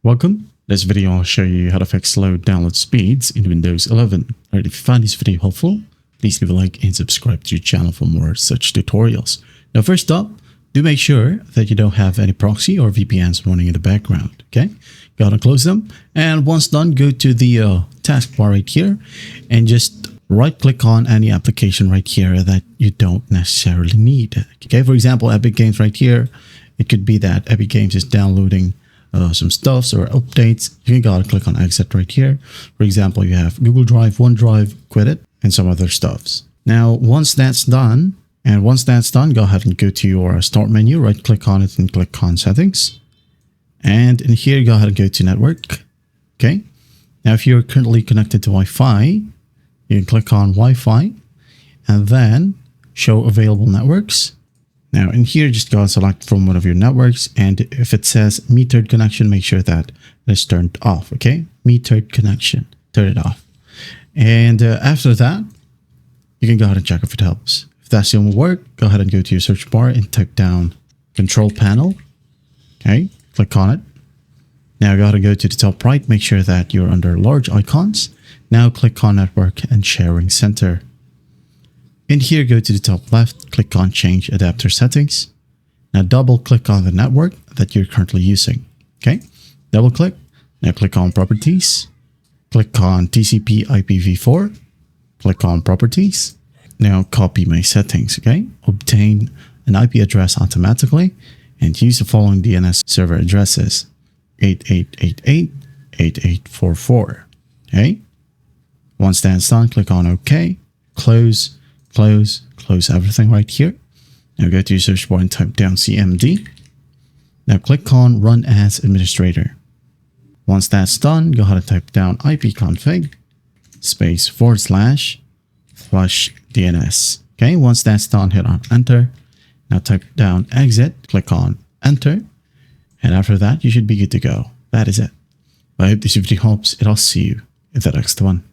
Welcome. This video I'll show you how to fix slow download speeds in Windows 11. Alright, if you find this video helpful, please leave a like and subscribe to your channel for more such tutorials. Now first up, do make sure that you don't have any proxy or VPNs running in the background, okay? Go ahead and close them, and once done, go to the taskbar right here and just right click on any application right here that you don't necessarily need. Okay, for example, Epic Games right here, it could be that Epic Games is downloading some stuffs or updates. You can go and click on exit right here. For example, you have Google Drive, OneDrive, quit it, and some other stuffs. Now, once that's done, go ahead and go to your start menu, right click on it and click on settings. And in here, go ahead and go to network. Okay. Now, if you're currently connected to Wi-Fi, you can click on Wi-Fi and then show available networks. Now in here, just go and select from one of your networks, and if it says metered connection, make sure that it's turned off, okay? Metered connection, turn it off. And after that, you can go ahead and check if it helps. If that still won't work, go ahead and go to your search bar and type down control panel, okay? Click on it. Now go ahead and go to the top right, make sure that you're under large icons. Now click on network and sharing center. In here, go to the top left, click on change adapter settings. Now double click on the network that you're currently using. Okay, double click. Now click on properties. Click on TCP IPv4. Click on properties. Now copy my settings. Okay, obtain an IP address automatically and use the following DNS server addresses: 8888, 8844. Okay, once that's done, click on OK. Close everything right here. Now go to your search bar and type down CMD. Now click on Run as Administrator. Once that's done, go ahead and type down ipconfig space /flush DNS. Okay, once that's done, hit on Enter. Now type down exit, click on Enter, and after that, you should be good to go. That is it. I hope this video helps, and I'll see you in the next one.